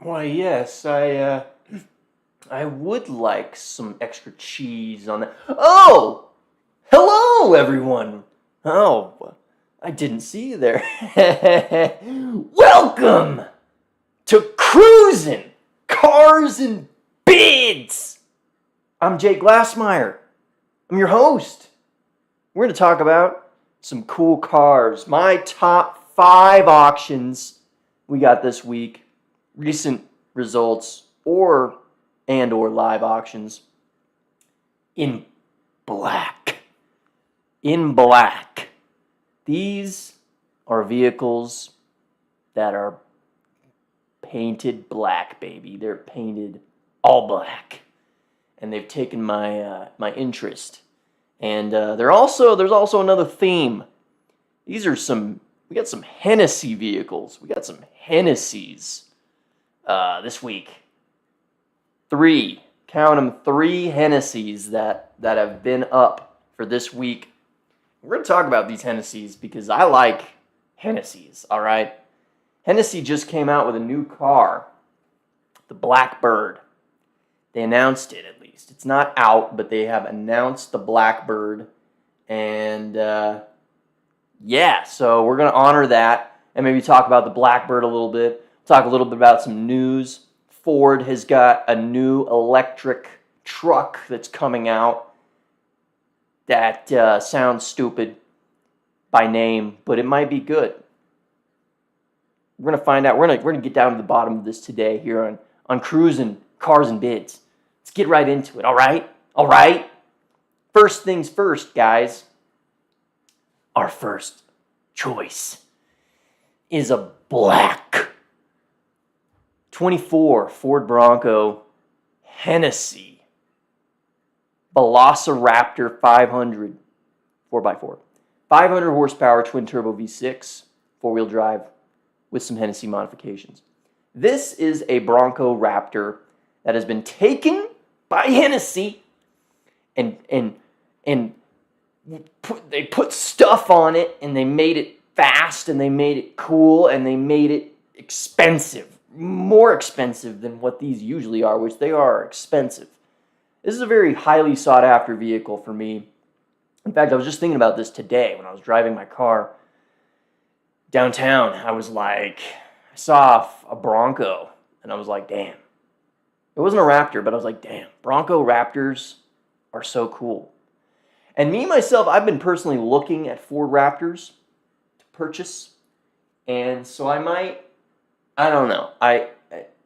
Why, yes, I would like some extra cheese on that. Oh, hello, everyone. Oh, I didn't see you there. Welcome to Cruisin' Cars and Bids. I'm Jake Glassmeyer. I'm your host. We're going to talk about some cool cars. My top 5 auctions we got this week. Recent results or live auctions in black. In black. These are vehicles that are painted black, baby. They're painted all black. And they've taken my interest. And there's also another theme. We got some Hennessy vehicles. We got some Hennessy's this week. 3, count them, 3 Hennessy's that have been up for this week. We're going to talk about these Hennessy's because I like Hennessy's, all right? Hennessy just came out with a new car, the Blackbird. They announced it, at least. It's not out, but they have announced the Blackbird. And, yeah, so we're going to honor that and maybe talk about the Blackbird a little bit. Talk a little bit about some news. Ford has got a new electric truck that's coming out that sounds stupid by name, but it might be good. We're going to find out. We're going to get down to the bottom of this today here on Cruisin' Cars and Bids. Let's get right into it, all right? All right? First things first, guys. Our first choice is a black 24 Ford Bronco Hennessy Velociraptor 500 4x4. 500 horsepower twin turbo V6 four-wheel drive with some Hennessy modifications. This is a Bronco Raptor that has been taken by Hennessy and they put stuff on it and they made it fast and they made it cool and they made it expensive. More expensive than what these usually are, which they are expensive. This is a very highly sought after vehicle for me. In fact, I was just thinking about this today when I was driving my car downtown. I was like, I saw a Bronco and I was like, damn. It wasn't a Raptor, but I was like, damn, Bronco Raptors are so cool. And me, myself, I've been personally looking at Ford Raptors to purchase. And so I don't know.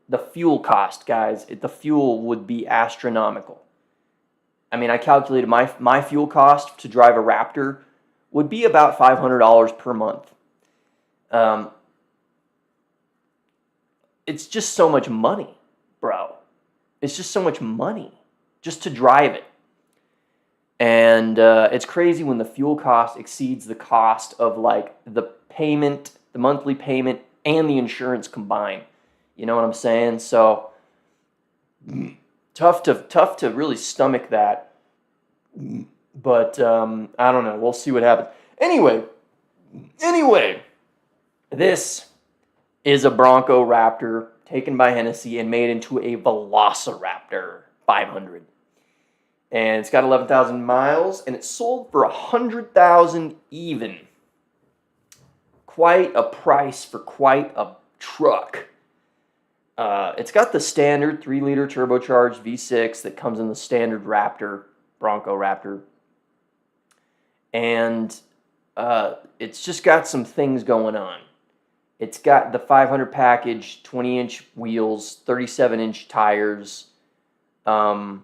The fuel cost, guys, the fuel would be astronomical. I mean, I calculated my fuel cost to drive a Raptor would be about $500 per month. It's just so much money, bro. It's just so much money just to drive it. And it's crazy when the fuel cost exceeds the cost of like the payment, the monthly payment, and the insurance combined. You know what I'm saying? So tough to really stomach that. But I don't know. We'll see what happens. Anyway, this is a Bronco Raptor taken by Hennessy and made into a Velociraptor 500. And it's got 11,000 miles, and it sold for $100,000 even. Quite a price for quite a truck. It's got the standard 3-liter turbocharged V6 that comes in the standard Bronco Raptor. And it's just got some things going on. It's got the 500 package, 20-inch wheels, 37-inch tires, Fox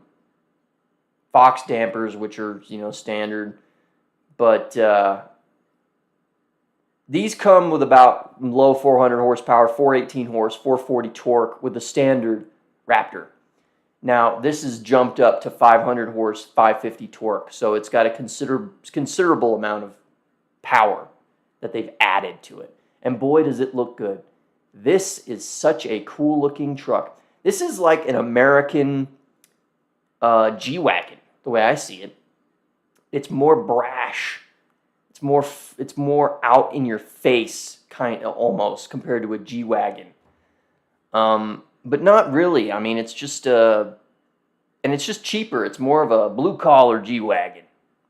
dampers, which are, standard. But these come with about low 400 horsepower, 418 horse, 440 torque with the standard Raptor. Now, this is jumped up to 500 horse, 550 torque. So it's got a considerable amount of power that they've added to it. And boy, does it look good. This is such a cool-looking truck. This is like an American G-Wagon, the way I see it. It's more brash. It's more out in your face, kind of almost, compared to a G-Wagon. but not really. I mean, it's just and it's just cheaper. It's more of a blue collar G-Wagon.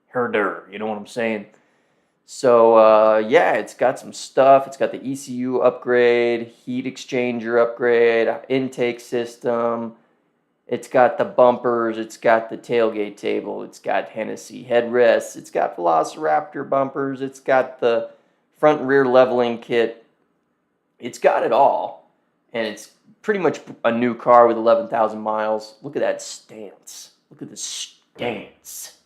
Herder, you know what I'm saying? So yeah, it's got some stuff. It's got the ECU upgrade, heat exchanger upgrade, intake system. It's got the bumpers. It's got the tailgate table. It's got Hennessy headrests. It's got Velociraptor bumpers. It's got the front and rear leveling kit. It's got it all, and it's pretty much a new car with 11,000 miles. Look at that stance. Look at the stance.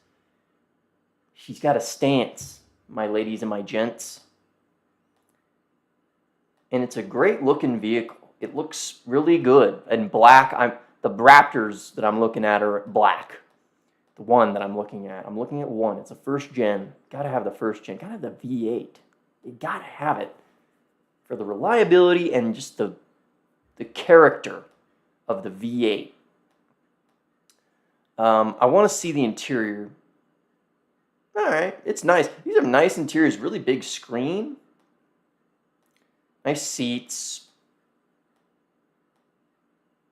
She's got a stance, my ladies and my gents. And it's a great looking vehicle. It looks really good. And black, the Raptors that I'm looking at are black. The one that I'm looking at one. It's a first gen. Gotta have the first gen. Gotta have the V8. You gotta have it for the reliability and just the character of the V8. I want to see the interior. All right, it's nice. These are nice interiors. Really big screen. Nice seats.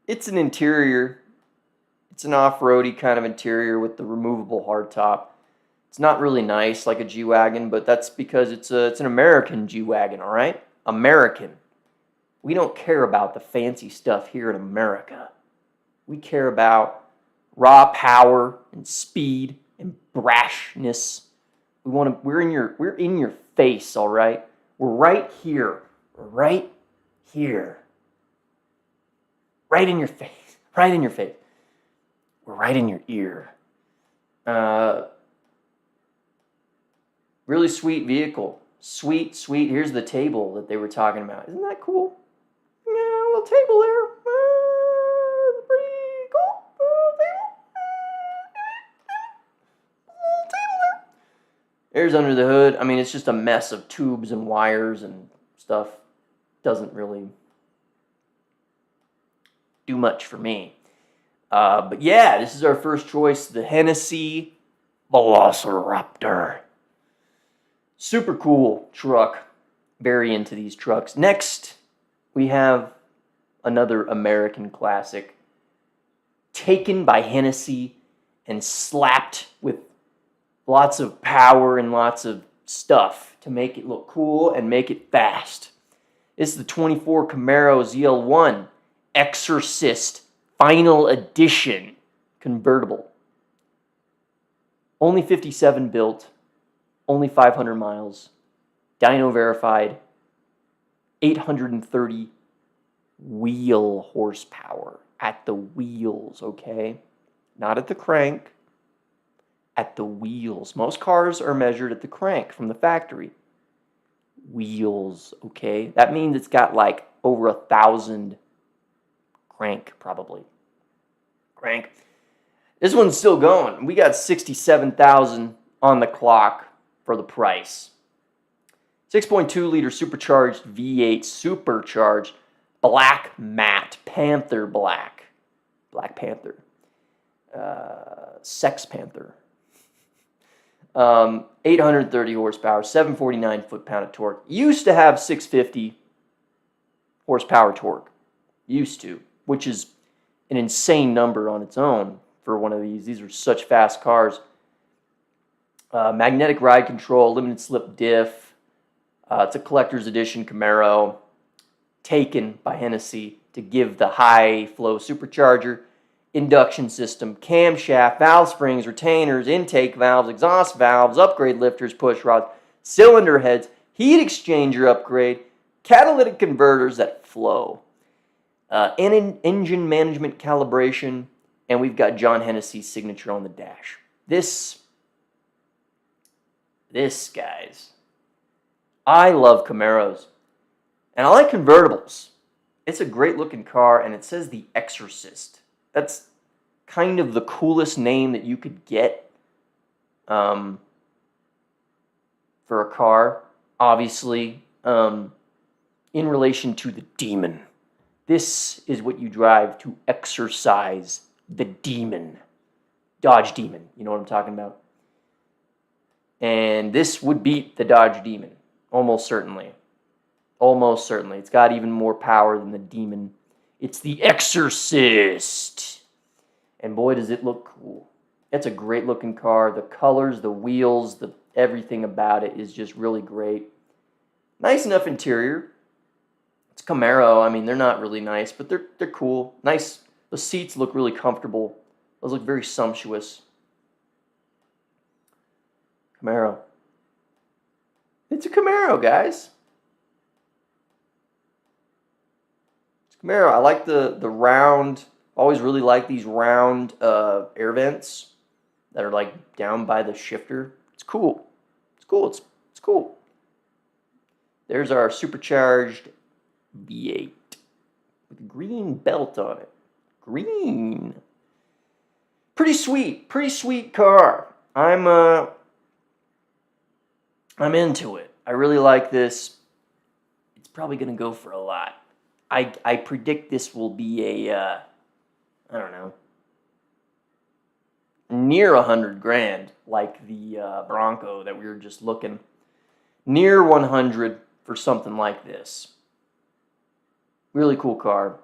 It's an interior. It's an off-roady kind of interior with the removable hardtop. It's not really nice like a G-Wagon, but that's because it's an American G-Wagon, all right? American. We don't care about the fancy stuff here in America. We care about raw power and speed and brashness. We're in your face, all right? We're right here. Right here. Right in your face. Right in your face. We're right in your ear. Really sweet vehicle. Sweet, sweet. Here's the table that they were talking about. Isn't that cool? Yeah, a little table there. It's pretty cool. Little table. Little table there. There's under the hood. I mean, it's just a mess of tubes and wires and stuff. Doesn't really do much for me. But yeah, this is our first choice, the Hennessy Velociraptor. Super cool truck. Very into these trucks. Next, we have another American classic taken by Hennessy and slapped with lots of power and lots of stuff to make it look cool and make it fast. This is the 24 Camaro ZL1 Exorcist Final Edition convertible. Only 57 built, only 500 miles, dyno verified, 830 wheel horsepower at the wheels, okay? Not at the crank, at the wheels. Most cars are measured at the crank from the factory. Wheels, okay? That means it's got like over 1,000 crank, probably. Crank. This one's still going. We got 67,000 on the clock for the price. 6.2 liter supercharged V8 supercharged black matte Panther black. Black Panther. Sex Panther. 830 horsepower, 749 foot-pound of torque. Used to have 650 horsepower torque. Used to, which is an insane number on its own for one of these. These are such fast cars. Magnetic ride control, limited slip diff. It's a collector's edition Camaro taken by Hennessy to give the high flow supercharger, induction system, camshaft, valve springs, retainers, intake valves, exhaust valves, upgrade lifters, push rods, cylinder heads, heat exchanger upgrade, catalytic converters that flow, engine management calibration, and we've got John Hennessy's signature on the dash. This, guys, I love Camaros, and I like convertibles. It's a great looking car, and it says the Exorcist. That's kind of the coolest name that you could get for a car, obviously, in relation to the demon. This is what you drive to exorcise the demon. Dodge Demon, you know what I'm talking about? And this would beat the Dodge Demon, almost certainly. Almost certainly. It's got even more power than the Demon. It's the Exorcist. And boy, does it look cool. It's a great looking car. The colors, the wheels, everything about it is just really great. Nice enough interior. It's Camaro. I mean, they're not really nice, but they're cool. Nice. The seats look really comfortable. Those look very sumptuous. Camaro. It's a Camaro, guys. It's a Camaro. I like the round. Always really like these round air vents that are like down by the shifter. It's cool. It's cool. It's cool. There's our supercharged V8 with a green belt on it. Green. Pretty sweet car. I'm into it. I really like this. It's probably gonna go for a lot. I predict this will be a I don't know, near 100 grand, like the Bronco that we were just looking. Near 100 for something like this. Really cool car.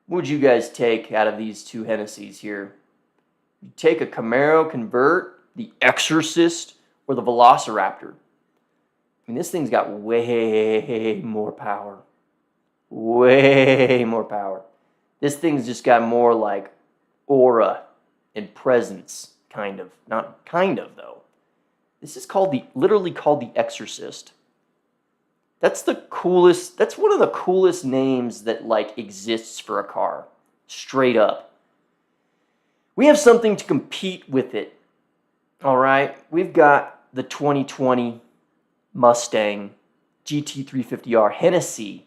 What would you guys take out of these two Hennessy's here? You take a Camaro Convert, the Exorcist, or the Velociraptor. I mean, this thing's got way more power. Way more power. This thing's just got more like aura and presence, kind of. Not kind of, though. This is literally called the Exorcist. That's the coolest, that's one of the coolest names that like exists for a car. Straight up. We have something to compete with it. All right? We've got the 2020 Mustang GT350R Hennessy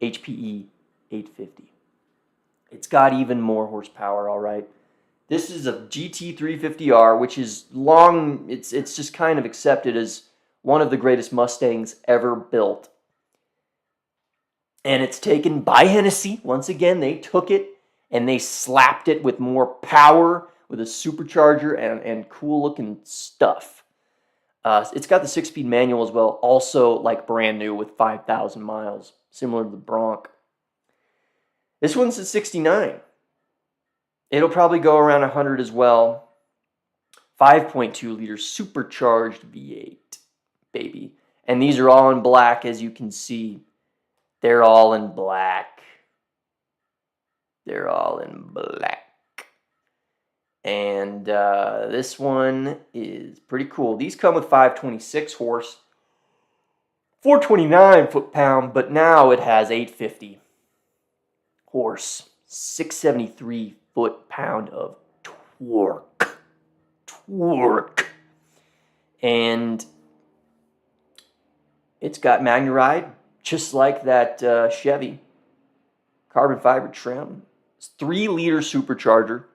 HPE 850. It's got even more horsepower, all right? This is a GT350R, which is long, it's just kind of accepted as one of the greatest Mustangs ever built. And it's taken by Hennessy. Once again, they took it and they slapped it with more power, with a supercharger and cool looking stuff. It's got the 6-speed manual as well, also like brand new with 5,000 miles, similar to the Bronc. This one's at 69. It'll probably go around 100 as well. 5.2 liter supercharged V8, baby. And these are all in black, as you can see. They're all in black. They're all in black. And this one is pretty cool. These come with 526 horse, 429 foot-pound, but now it has 850 horse, 673 foot-pound of torque. And it's got Magnuride, just like that Chevy. Carbon fiber trim. It's 3-liter supercharger.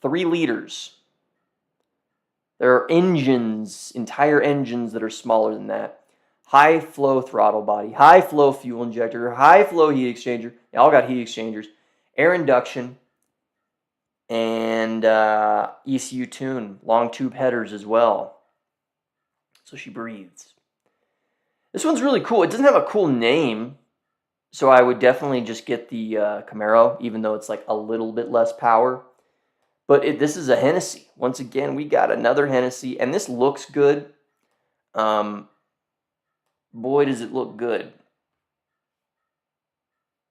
3 liters. There are engines, entire engines that are smaller than that. High flow throttle body, high flow fuel injector, high flow heat exchanger. They all got heat exchangers. Air induction. And ECU tune. Long tube headers as well. So she breathes. This one's really cool. It doesn't have a cool name. So I would definitely just get the Camaro, even though it's like a little bit less power. But this is a Hennessy. Once again, we got another Hennessy, and this looks good. Boy, does it look good. It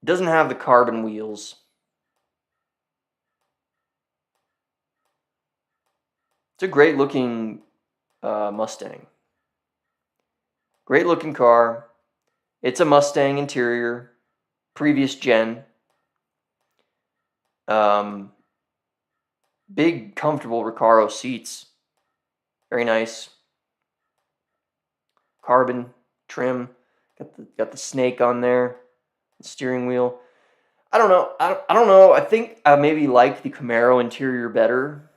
doesn't have the carbon wheels. It's a great looking Mustang. Great looking car. It's a Mustang interior, previous gen. Big, comfortable Recaro seats. Very nice. Carbon trim. Got the snake on there. The steering wheel. I don't know. I don't know. I think I maybe like the Camaro interior better.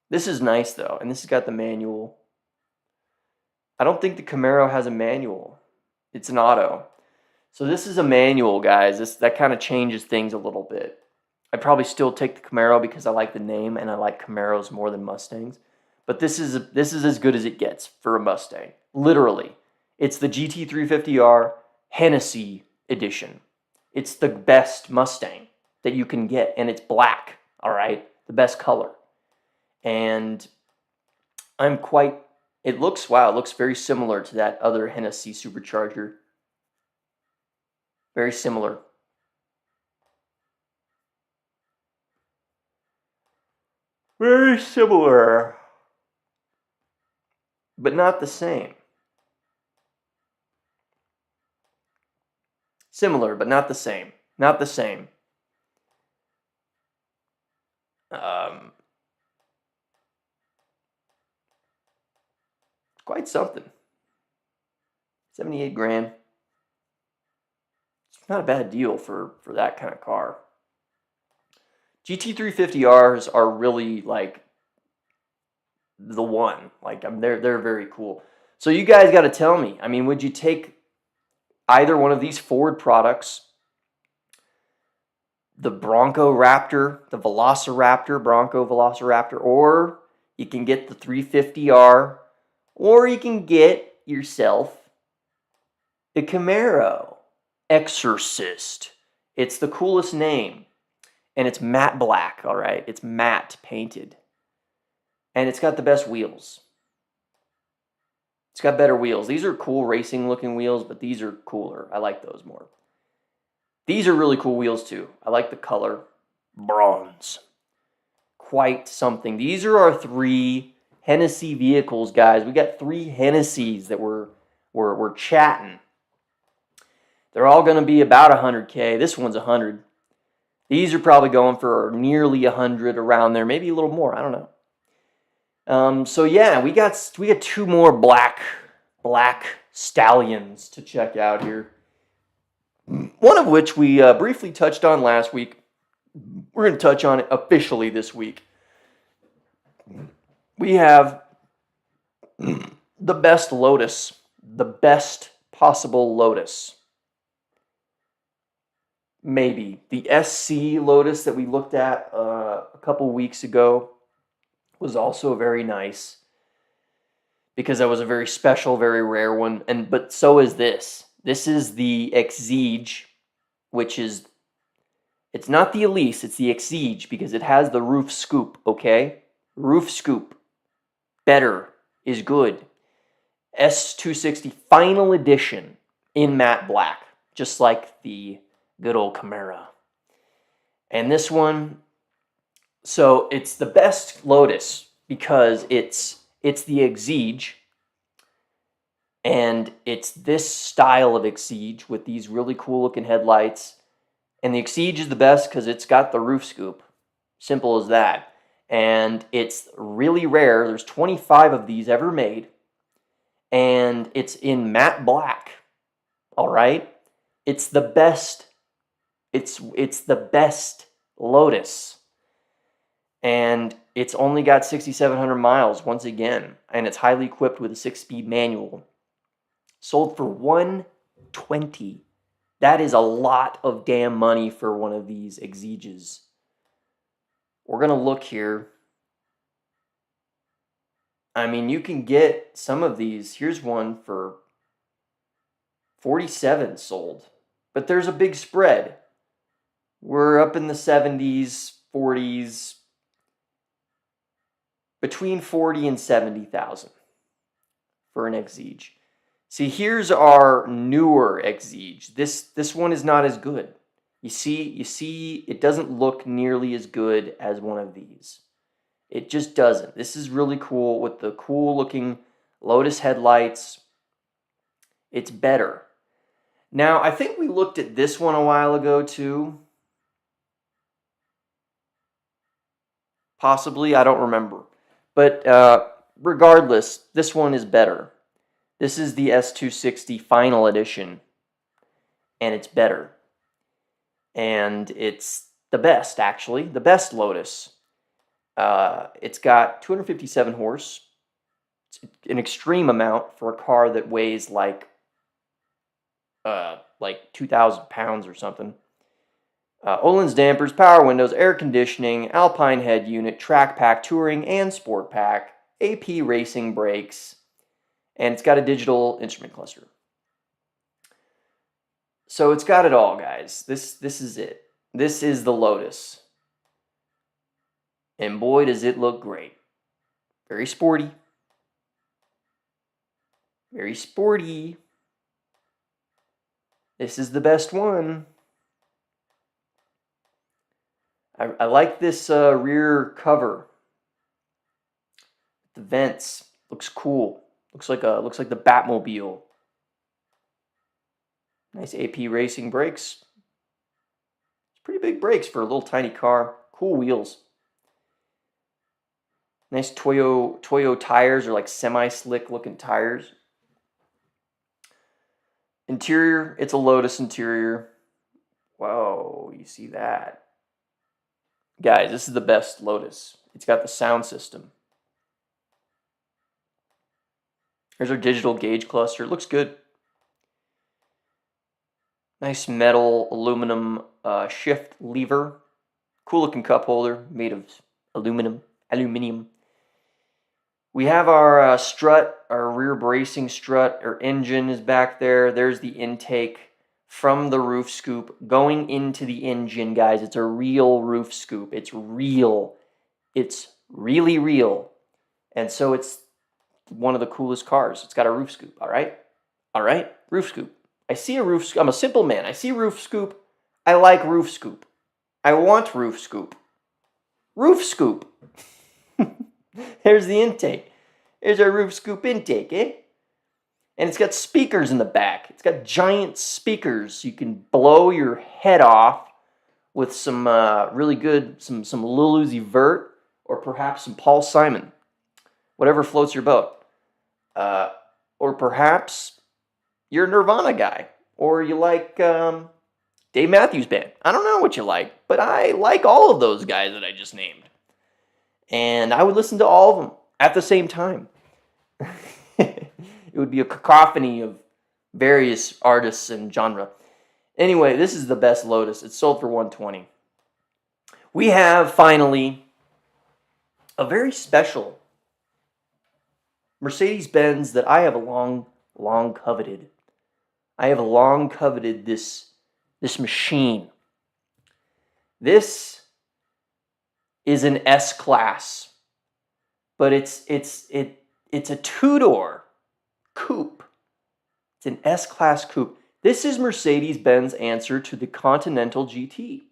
This is nice though, and this has got the manual. I don't think the Camaro has a manual. It's an auto. So this is a manual, guys. That kind of changes things a little bit. I'd probably still take the Camaro because I like the name and I like Camaros more than Mustangs. But this is as good as it gets for a Mustang. Literally. It's the GT350R Hennessy edition. It's the best Mustang that you can get, and it's black, all right? The best color. And it looks very similar to that other Hennessy supercharger. Very similar. Very similar, but not the same. Similar, but not the same. Not the same. Quite something. 78 grand. It's not a bad deal for that kind of car. GT350Rs are really like the one. Like they're very cool. So you guys got to tell me. I mean, would you take either one of these Ford products? The Bronco Raptor, the Velociraptor, Bronco Velociraptor, or you can get the 350R, or you can get yourself the Camaro Exorcist. It's the coolest name. And it's matte black, all right? It's matte painted. And it's got the best wheels. It's got better wheels. These are cool racing looking wheels, but these are cooler. I like those more. These are really cool wheels too. I like the color. Bronze. Quite something. These are our 3 Hennessy vehicles, guys. We got 3 Hennessy's that we're chatting. They're all going to be about 100K. This one's 100. These are probably going for nearly 100, around there, maybe a little more. I don't know. So yeah, we got 2 more black stallions to check out here. One of which we briefly touched on last week. We're going to touch on it officially this week. We have the best Lotus, the best possible Lotus. Maybe. The SC Lotus that we looked at a couple weeks ago was also very nice, because that was a very special, very rare one. But so is this. This is the Exige, which is, it's not the Elise, it's the Exige, because it has the roof scoop, okay? Roof scoop. Better is good. S260 Final Edition in matte black, just like the good old Camaro. And this one, so it's the best Lotus because it's the Exige, and it's this style of Exige with these really cool looking headlights. And the Exige is the best because it's got the roof scoop. Simple as that. And it's really rare. There's 25 of these ever made. And it's in matte black. All right? It's the best. It's the best Lotus. And it's only got 6,700 miles once again. And it's highly equipped with a 6-speed manual. Sold for $120. That is a lot of damn money for one of these Exiges. We're going to look here. I mean, you can get some of these. Here's one for 47 sold. But there's a big spread. We're up in the 70s, 40s, between 40 and 70,000 for an Exige. See, here's our newer Exige. This one is not as good. You see, it doesn't look nearly as good as one of these. It just doesn't. This is really cool with the cool looking Lotus headlights. It's better. Now, I think we looked at this one a while ago too. Possibly, I don't remember. But regardless, this one is better. This is the S260 Final Edition, and it's better. And it's the best, actually. The best Lotus. It's got 257 horse. It's an extreme amount for a car that weighs like 2,000 pounds or something. Öhlins dampers, power windows, air conditioning, Alpine head unit, track pack, touring, and sport pack, AP racing brakes, and it's got a digital instrument cluster. So it's got it all, guys. This is it. This is the Lotus. And boy, does it look great. Very sporty. Very sporty. This is the best one. I like this rear cover. The vents looks cool. Looks like the Batmobile. Nice AP Racing brakes. It's pretty big brakes for a little tiny car. Cool wheels. Nice Toyo tires, or like semi-slick looking tires. Interior, it's a Lotus interior. Whoa, you see that? Guys, this is the best Lotus. It's got the sound system. Here's our digital gauge cluster. It looks good. Nice metal aluminum shift lever. Cool looking cup holder made of aluminum. We have our strut, our rear bracing strut. Our engine is back there. There's the intake from the roof scoop going into the engine, guys. It's a real roof scoop. It's real. It's really real. And so it's one of the coolest cars. It's got a roof scoop, all right? All right? Roof scoop. I see a roof scoop. I'm a simple man. I see roof scoop. I like roof scoop. I want roof scoop. Roof scoop. There's the intake. There's our roof scoop intake, eh? And it's got speakers in the back. It's got giant speakers, so you can blow your head off with some really good, some Lil Uzi Vert, or perhaps some Paul Simon. Whatever floats your boat. Or perhaps you're a Nirvana guy, or you like Dave Matthews Band. I don't know what you like, but I like all of those guys that I just named. And I would listen to all of them at the same time. It would be a cacophony of various artists and genre. Anyway, this is the best Lotus. It's sold for $120. We have finally a very special Mercedes-Benz that I have long coveted. I have long coveted this machine. This is an S-Class, but it's a two-door coupe. It's an S-Class coupe. This is Mercedes-Benz answer to the Continental GT.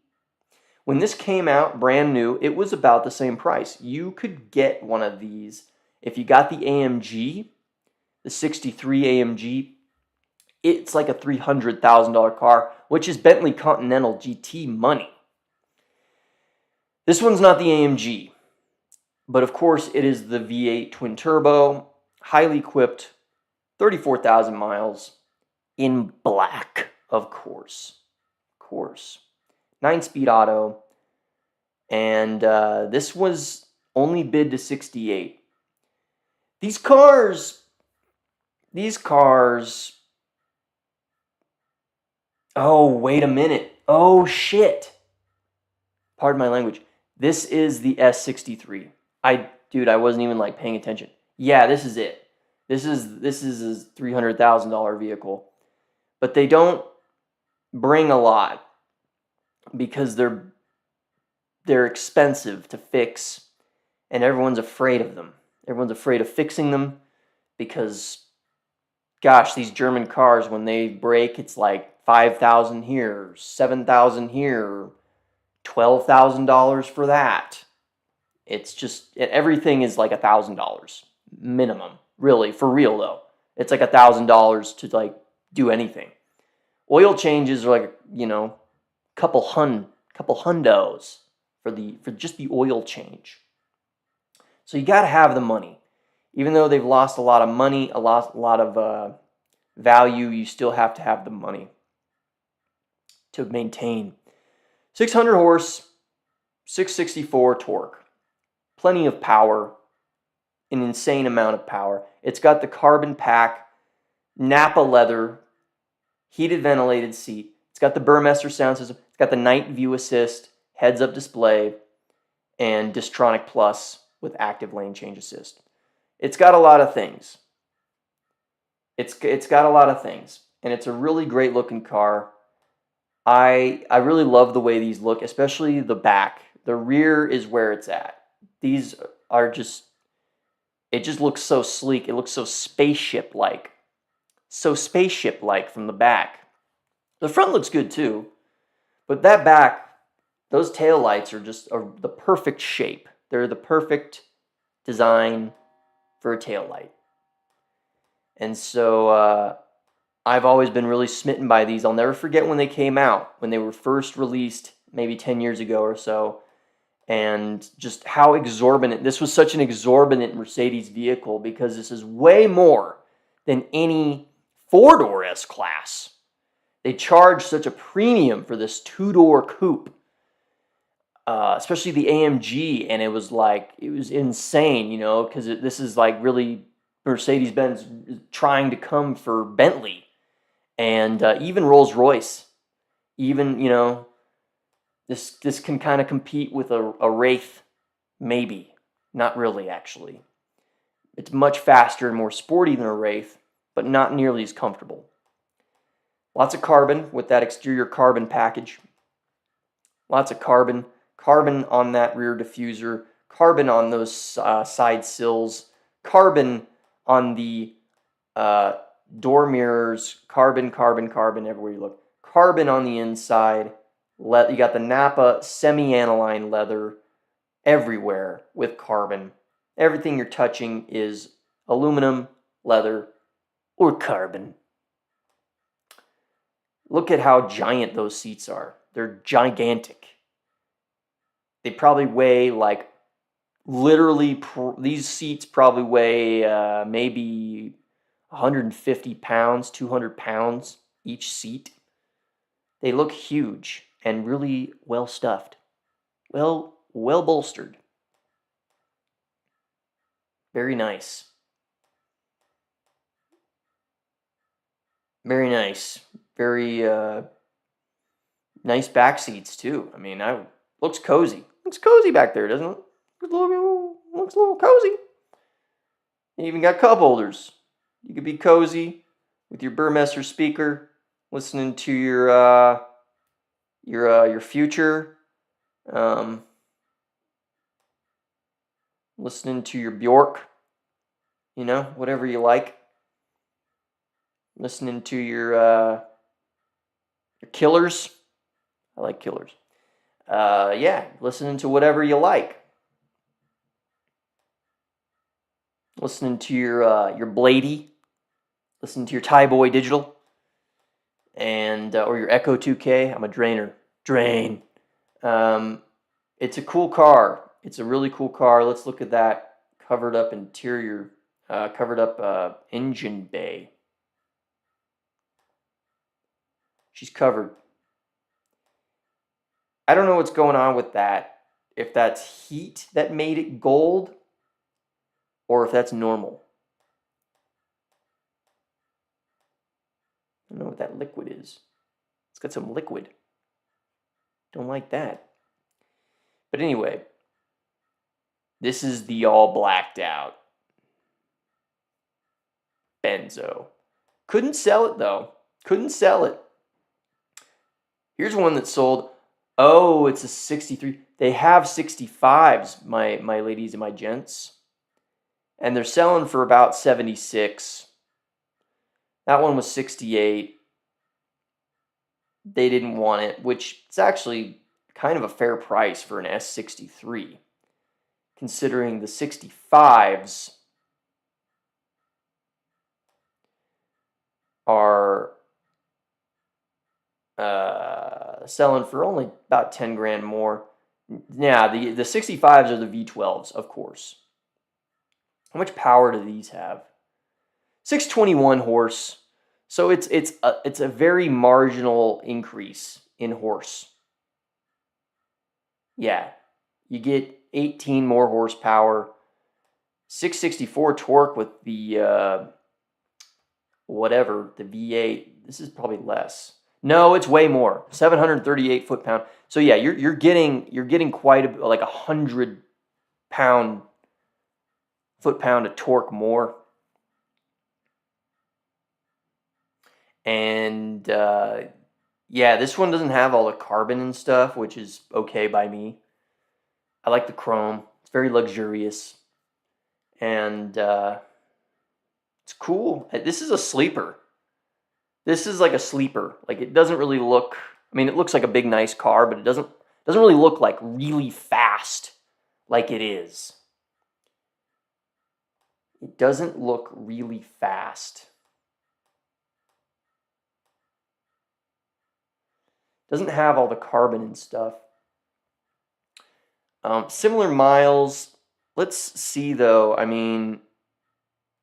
When this came out brand new, it was about the same price. You could get one of these if you got the AMG, the 63 AMG. It's like a $300,000 car, which is Bentley Continental GT money. This one's not the AMG, but of course it is the V8 twin turbo, highly equipped, 34,000 miles, in black, of course. 9-speed auto, and this was only bid to 68. These cars, oh, wait a minute. Oh, shit. Pardon my language. This is the S63. Dude, I wasn't even like paying attention. Yeah, this is it. This is a $300,000 vehicle. But they don't bring a lot because they're expensive to fix, and everyone's afraid of them. Everyone's afraid of fixing them because, gosh, these German cars, when they break, it's like $5,000 here, $7,000 here, $12,000 for that. It's just, everything is like $1,000 minimum. Really, for real though. It's like $1,000 to like do anything. Oil changes are like, couple hundos for just the oil change. So you got to have the money. Even though they've lost a lot of money, a lot of value, you still have to have the money to maintain. 600 horse, 664 torque. Plenty of power, an insane amount of power. It's got the carbon pack, Napa leather, heated ventilated seat. It's got the Burmester sound system. It's got the night view assist, heads-up display, and Distronic Plus with active lane change assist. It's got a lot of things. It's got a lot of things, and it's a really great looking car. I really love the way these look, especially the back. The rear is where it's at. These are just, it just looks so sleek. It looks so spaceship-like. So spaceship-like from the back. The front looks good too, but that back, those tail lights are just the perfect shape. They're the perfect design for a tail light. And so I've always been really smitten by these. I'll never forget when they came out, when they were first released maybe 10 years ago or so, and just how exorbitant. This was such an exorbitant Mercedes vehicle because this is way more than any four-door S-Class. They charged such a premium for this two-door coupe, especially the AMG, and it was insane, you know, because this is like really Mercedes-Benz trying to come for Bentley. And even Rolls-Royce, even, you know, this can kind of compete with a Wraith, maybe. Not really, actually. It's much faster and more sporty than a Wraith, but not nearly as comfortable. Lots of carbon with that exterior carbon package. Lots of carbon. Carbon on that rear diffuser. Carbon on those side sills. Carbon on the door mirrors, carbon everywhere you look. Carbon on the inside. You got the Napa semi-aniline leather everywhere with carbon. Everything you're touching is aluminum, leather, or carbon. Look at how giant those seats are. They're gigantic. They probably weigh like literally, these seats probably weigh maybe 150 pounds, 200 pounds each seat. They look huge and really well stuffed. Well bolstered. Very nice. Very nice. Very nice back seats too. I mean, looks cozy. Looks cozy back there, doesn't it? Looks a little cozy. You even got cup holders. You could be cozy with your Burmester speaker, listening to your future, listening to your Bjork, you know, whatever you like. Listening to your Killers. I like Killers. Yeah, listening to whatever you like. Listening to your Blady. Listening to your Thai Boy Digital. And or your Echo 2K. I'm a drainer. Drain. It's a cool car. It's a really cool car. Let's look at that covered up interior, covered up engine bay. She's covered. I don't know what's going on with that. If that's heat that made it gold, or if that's normal. I don't know what that liquid is. It's got some liquid. Don't like that. But anyway, this is the all blacked out Benzo. Couldn't sell it though. Couldn't sell it. Here's one that sold. Oh, it's a 63. They have 65s, my ladies and my gents. And they're selling for about 76. That one was 68. They didn't want it, which is actually kind of a fair price for an S63. Considering the 65s are selling for only about 10 grand more. Yeah, the 65s are the V12s, of course. How much power do these have? 621 horse. So it's a very marginal increase in horse. Yeah, you get 18 more horsepower, 664 torque with the whatever, the V8. This is probably less. No, it's way more. 738 foot-pound. So yeah, you're getting quite a, like 100 foot-pound of torque more. And Yeah, this one doesn't have all the carbon and stuff, which is okay by me. I like the chrome. It's very luxurious. And it's cool. This is a sleeper. This is like a sleeper. Like, it doesn't really look, I mean, it looks like a big nice car, but it doesn't really look like really fast like it is. It doesn't look really fast. Doesn't have all the carbon and stuff. Similar miles. Let's see though. I mean,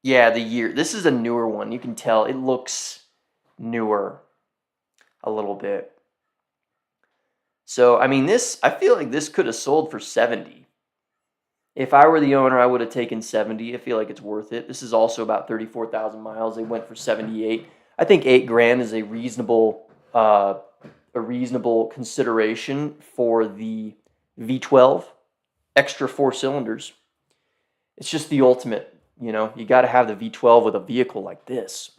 yeah, the year. This is a newer one. You can tell it looks newer a little bit. So, I mean, I feel like this could have sold for 70. If I were the owner, I would have taken 70. I feel like it's worth it. This is also about 34,000 miles. They went for 78. I think 8 grand is a reasonable consideration for the V12 extra 4 cylinders. It's just the ultimate, you got to have the V12 with a vehicle like this.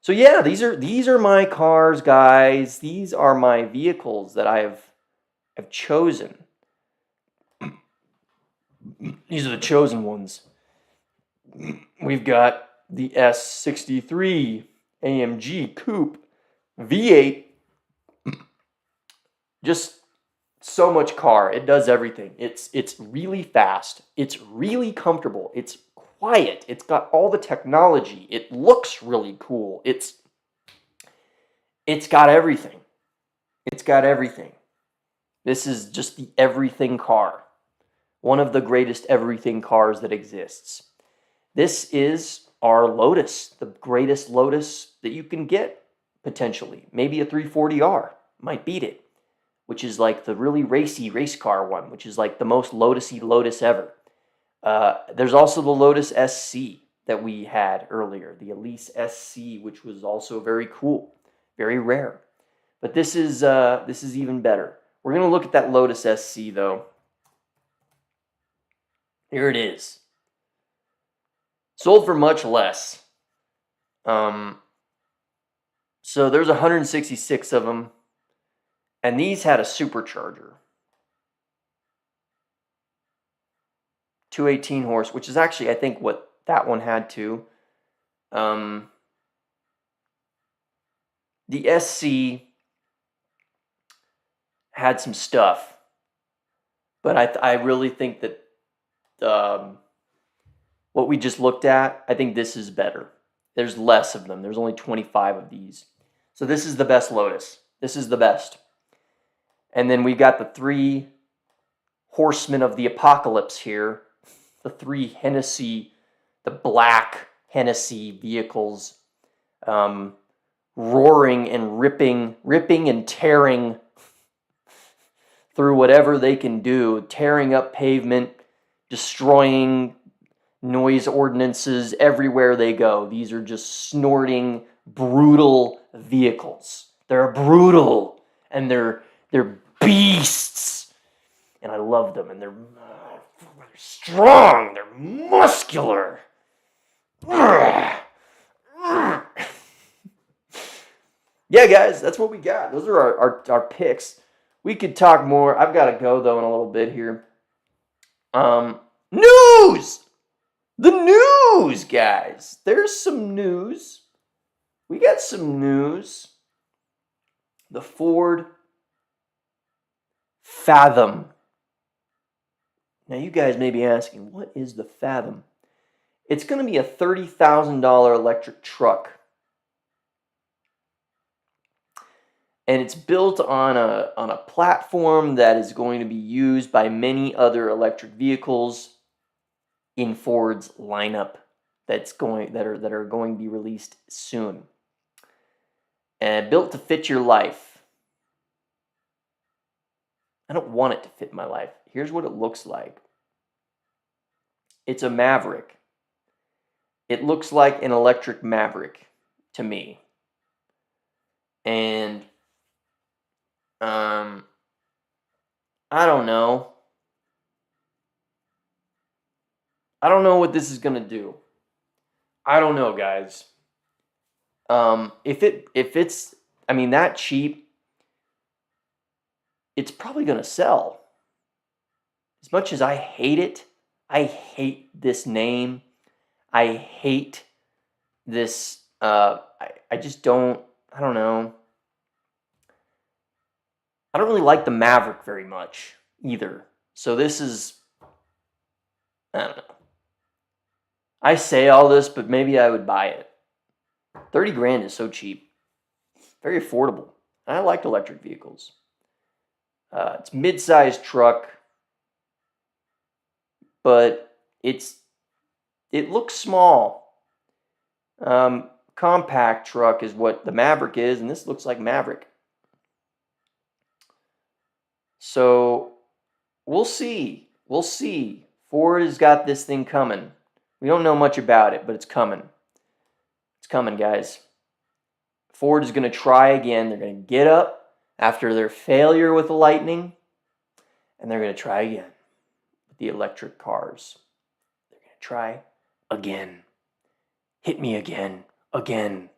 So yeah, these are my cars, guys. These are my vehicles that have chosen. These are the chosen ones. We've got the S63 AMG Coupe V8. Just so much car. It does everything. It's really fast. It's really comfortable. It's quiet. It's got all the technology. It looks really cool. It's got everything. It's got everything. This is just the everything car. One of the greatest everything cars that exists. This is our Lotus, the greatest Lotus that you can get, potentially. Maybe a 340R might beat it, which is like the really racy race car one, which is like the most Lotusy Lotus ever. There's also the Lotus SC that we had earlier, the Elise SC, which was also very cool, very rare. But this is even better. We're gonna look at that Lotus SC though. Here it is. Sold for much less. So there's 166 of them, and these had a supercharger. 218 horse, which is actually, I think, what that one had too. The SC had some stuff, but I really think that what we just looked at, I think this is better. There's less of them. There's only 25 of these. So this is the best Lotus. This is the best. And then we got the 3 horsemen of the apocalypse here. The 3 Hennessy, the black Hennessy vehicles, roaring and ripping and tearing through whatever they can do, tearing up pavement, destroying noise ordinances everywhere they go. These are just snorting, brutal vehicles. They're brutal, and they're beasts, and I love them, and they're strong, they're muscular. Yeah, guys, that's what we got. Those are our picks. We could talk more. I've got to go, though, in a little bit here. News! The news, guys. There's some news. We got some news. The Ford Fathom. Now, you guys may be asking, what is the Fathom? It's going to be a $30,000 electric truck. And it's built on a platform that is going to be used by many other electric vehicles in Ford's lineup that are going to be released soon. And built to fit your life. I don't want it to fit my life. Here's what it looks like. It's a Maverick. It looks like an electric Maverick to me. And I don't know. I don't know what this is gonna do. I don't know, guys. If it's I mean, that cheap, it's probably going to sell. As much as I hate it, I hate this name. I hate this. I just don't. I don't know. I don't really like the Maverick very much either. So this is. I don't know. I say all this, but maybe I would buy it. 30 grand is so cheap. Very affordable. And I like electric vehicles. It's mid-sized truck, but it looks small. Compact truck is what the Maverick is, and this looks like Maverick. So we'll see. We'll see. Ford has got this thing coming. We don't know much about it, but it's coming. It's coming, guys. Ford is going to try again. They're going to get up after their failure with the Lightning, and they're going to try again with the electric cars. They're going to try again. Hit me again. Again.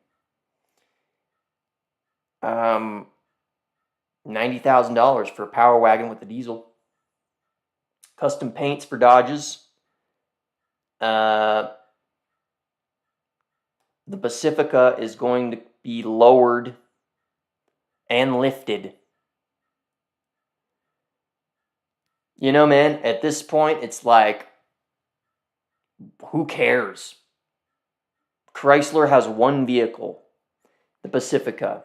$90,000 for a Power Wagon with a diesel. Custom paints for Dodges. The Pacifica is going to be lowered and lifted. You know, man, at this point, it's like, who cares? Chrysler has one vehicle, the Pacifica,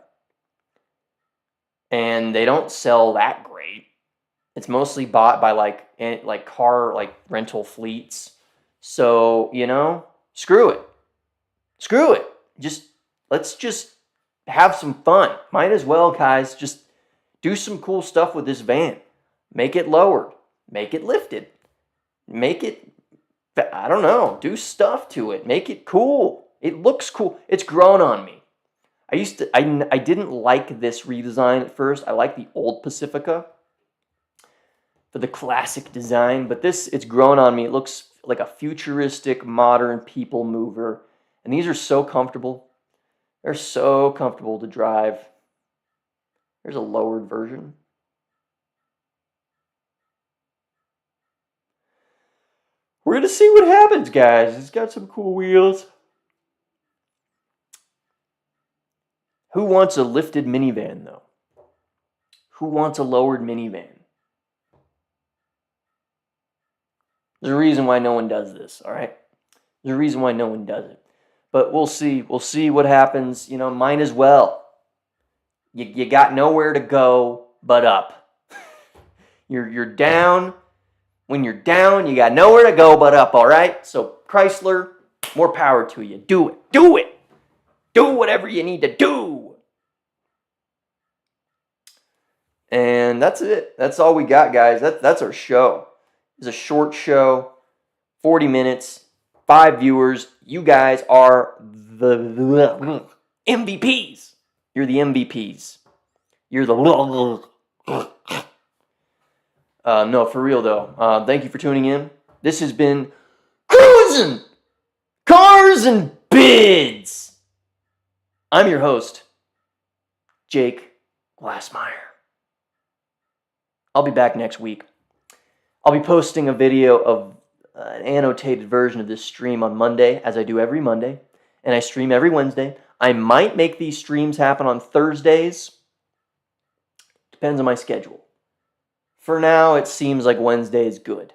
and they don't sell that great. It's mostly bought by like car rental fleets. So, you know, screw it. Screw it. Let's just have some fun. Might as well, guys, just do some cool stuff with this van. Make it lowered. Make it lifted. Make it, I don't know, do stuff to it. Make it cool. It looks cool. It's grown on me. I didn't like this redesign at first. I like the old Pacifica for the classic design, but it's grown on me. It looks like a futuristic, modern people mover. And these are so comfortable. They're so comfortable to drive. There's a lowered version. We're going to see what happens, guys. It's got some cool wheels. Who wants a lifted minivan, though? Who wants a lowered minivan? There's a reason why no one does this, all right? There's a reason why no one does it. But we'll see. We'll see what happens. You know, might as well. You got nowhere to go but up. You're down. When you're down, you got nowhere to go but up, all right? So Chrysler, more power to you. Do it. Do it. Do whatever you need to do. And that's it. That's all we got, guys. That's our show. It's a short show, 40 minutes, 5 viewers. You guys are the MVPs. You're the MVPs. You're the... no, for real, though. Thank you for tuning in. This has been Cruising Cars and Bids. I'm your host, Jake Glassmeyer. I'll be back next week. I'll be posting a video of an annotated version of this stream on Monday, as I do every Monday, and I stream every Wednesday. I might make these streams happen on Thursdays. Depends on my schedule. For now, it seems like Wednesday is good.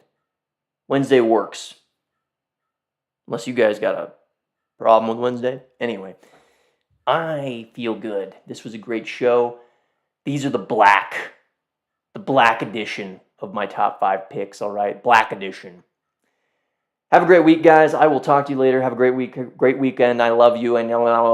Wednesday works. Unless you guys got a problem with Wednesday. Anyway, I feel good. This was a great show. These are the black edition of my top 5 picks, all right? Black edition. Have a great week, guys. I will talk to you later. Have a great week, great weekend. I love you. And